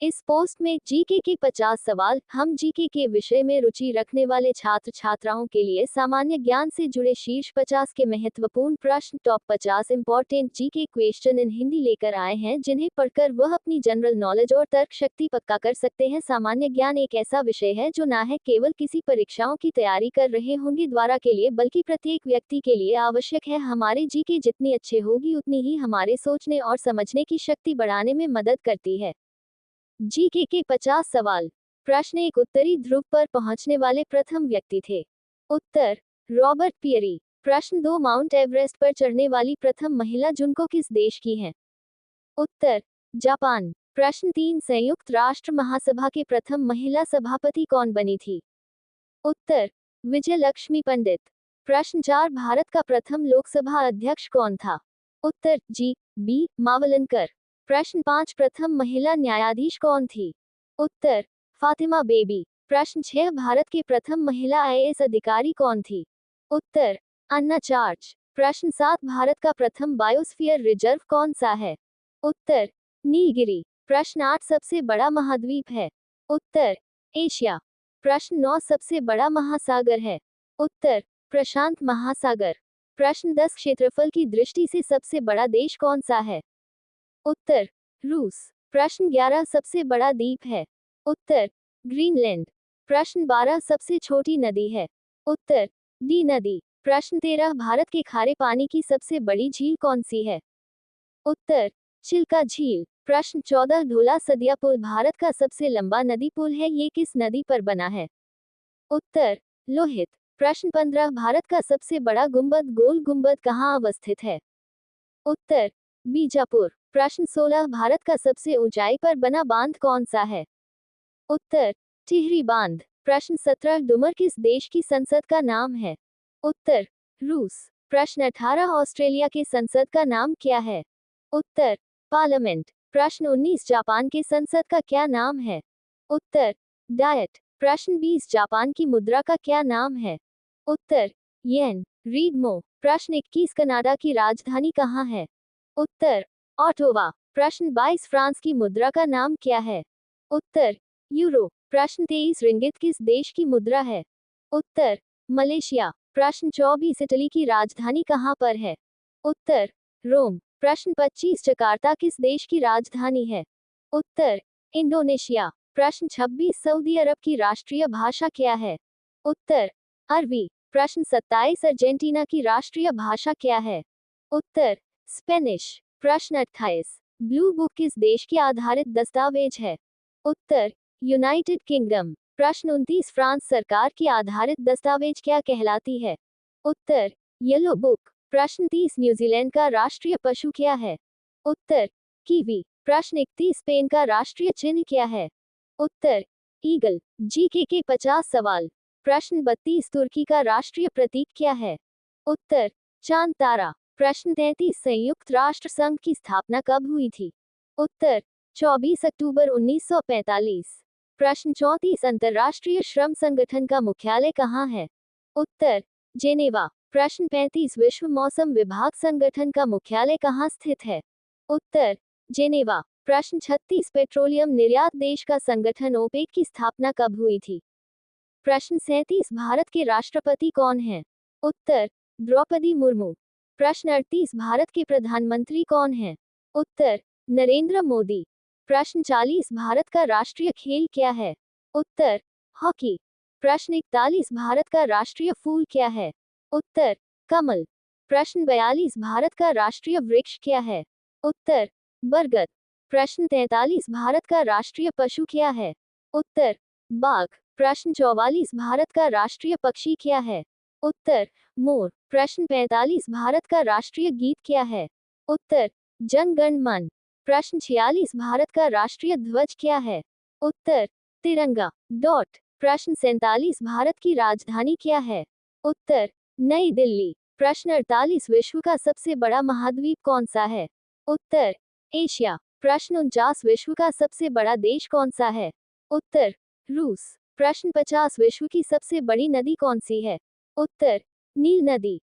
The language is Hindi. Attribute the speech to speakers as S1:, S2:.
S1: इस पोस्ट में जीके के 50 सवाल। हम जीके के विषय में रुचि रखने वाले छात्र छात्राओं के लिए सामान्य ज्ञान से जुड़े शीर्ष 50 के महत्वपूर्ण प्रश्न, top 50 important GK question in Hindi लेकर आए हैं, जिन्हें पढ़कर वह अपनी जनरल नॉलेज और तर्क शक्ति पक्का कर सकते हैं। सामान्य ज्ञान एक ऐसा विषय है जो न है केवल किसी परीक्षाओं की तैयारी कर रहे होंगे द्वारा के लिए, बल्कि प्रत्येक व्यक्ति के लिए आवश्यक है। हमारे जीके जितनी अच्छे होगी उतनी ही हमारे सोचने और समझने की शक्ति बढ़ाने में मदद करती है। जीके के 50 सवाल। प्रश्न 1, उत्तरी ध्रुव पर पहुंचने वाले प्रथम व्यक्ति थे। उत्तर, रॉबर्ट पियरी। प्रश्न 2, माउंट एवरेस्ट पर चढ़ने वाली प्रथम महिला जुनको किस देश की हैं? उत्तर, जापान। प्रश्न 3, संयुक्त राष्ट्र महासभा के प्रथम महिला सभापति कौन बनी थी? उत्तर, विजय लक्ष्मी पंडित। प्रश्न 4, भारत का प्रथम लोकसभा अध्यक्ष कौन था? उत्तर, जी.बी. मावलंकर। प्रश्न 5, प्रथम महिला न्यायाधीश कौन थी? उत्तर, फातिमा बेबी। प्रश्न 6, भारत के प्रथम महिला आईएएस अधिकारी कौन थी? उत्तर, अन्ना चार्ज। प्रश्न 7, भारत का प्रथम बायोस्फीयर रिजर्व कौन सा है? उत्तर, नीलगिरी। प्रश्न 8, सबसे बड़ा महाद्वीप है? उत्तर, एशिया। प्रश्न 9, सबसे बड़ा महासागर है? उत्तर, प्रशांत महासागर। प्रश्न 10, क्षेत्रफल की दृष्टि से सबसे बड़ा देश कौन सा है? उत्तर, रूस। प्रश्न 11, सबसे बड़ा द्वीप है? उत्तर, ग्रीनलैंड। प्रश्न 12, सबसे छोटी नदी है? उत्तर, डी नदी। प्रश्न 13, भारत के खारे पानी की सबसे बड़ी झील कौन सी है? उत्तर, चिल्का झील। प्रश्न 14, धोला सदिया पुल भारत का सबसे लंबा नदी पुल है, ये किस नदी पर बना है? उत्तर, लोहित। प्रश्न 15, भारत का सबसे बड़ा गुंबद गोल गुंबद कहाँ अवस्थित है? उत्तर, बीजापुर। प्रश्न 16, भारत का सबसे ऊंचाई पर बना बांध कौन सा है? उत्तर, टिहरी बांध। प्रश्न 17, डुमर किस देश की संसद का नाम है? उत्तर, रूस। प्रश्न 18, ऑस्ट्रेलिया के संसद का नाम क्या है? उत्तर, पार्लियामेंट। प्रश्न 19, जापान के संसद का क्या नाम है? उत्तर, डायट। प्रश्न 20, जापान की मुद्रा का क्या नाम है? उत्तर, येन। रीडमो। प्रश्न 21, कनाडा की राजधानी कहाँ है? उत्तर, ऑटोवा। प्रश्न 22, फ्रांस की मुद्रा का नाम क्या है? उत्तर, यूरो। प्रश्न 23, रिंगित किस देश की मुद्रा है? उत्तर, मलेशिया। प्रश्न 24, इटली की राजधानी कहाँ पर है? उत्तर, रोम। प्रश्न 25, जकार्ता किस देश की राजधानी है? उत्तर, इंडोनेशिया। प्रश्न 26, सऊदी अरब की राष्ट्रीय भाषा क्या है? उत्तर, अरबी। प्रश्न 27, अर्जेंटीना की राष्ट्रीय भाषा क्या है? उत्तर, स्पेनिश। प्रश्न 28, ब्लू बुक किस देश के आधारित दस्तावेज है? उत्तर, यूनाइटेड किंगडम। प्रश्न 29, फ्रांस सरकार की आधारित दस्तावेज क्या कहलाती है? उत्तर, येलो बुक। प्रश्न 30, न्यूजीलैंड का राष्ट्रीय पशु क्या है? उत्तर, कीवी। प्रश्न 31, स्पेन का राष्ट्रीय चिन्ह क्या है? उत्तर, ईगल। जीके के 50 सवाल। प्रश्न 32, तुर्की का राष्ट्रीय प्रतीक क्या है? उत्तर, चांद तारा। प्रश्न 33, संयुक्त राष्ट्र संघ की स्थापना कब हुई थी? उत्तर, 24 अक्टूबर 1945। प्रश्न 34, अंतर्राष्ट्रीय श्रम संगठन का मुख्यालय कहाँ है? उत्तर, जेनेवा। प्रश्न 35, विश्व मौसम विभाग संगठन का मुख्यालय कहाँ स्थित है? उत्तर, जेनेवा। प्रश्न 36, पेट्रोलियम निर्यात देश का संगठन ओपेक की स्थापना कब हुई थी? प्रश्न 37, भारत के राष्ट्रपति कौन हैं? उत्तर, द्रौपदी मुर्मू। प्रश्न 38, भारत के प्रधानमंत्री कौन हैं? उत्तर, नरेंद्र मोदी। प्रश्न 40, भारत का राष्ट्रीय खेल क्या है? उत्तर, हॉकी। प्रश्न 41, भारत का राष्ट्रीय फूल क्या है? उत्तर, कमल। प्रश्न 42, भारत का राष्ट्रीय वृक्ष क्या है? उत्तर, बरगद। प्रश्न 43, भारत का राष्ट्रीय पशु क्या है? उत्तर, बाघ। प्रश्न 44, भारत का राष्ट्रीय पक्षी क्या है? उत्तर, मोर। प्रश्न 45, भारत का राष्ट्रीय गीत क्या है? उत्तर, जन गण मन। प्रश्न 46, भारत का राष्ट्रीय ध्वज क्या है? उत्तर, तिरंगा। डॉट। प्रश्न 47, भारत की राजधानी क्या है? उत्तर, नई दिल्ली। प्रश्न 48, विश्व का सबसे बड़ा महाद्वीप कौन सा है? उत्तर, एशिया। प्रश्न 49, विश्व का सबसे बड़ा देश कौन सा है? उत्तर, रूस। प्रश्न 50, विश्व की सबसे बड़ी नदी कौन सी है? उत्तर, नील नदी।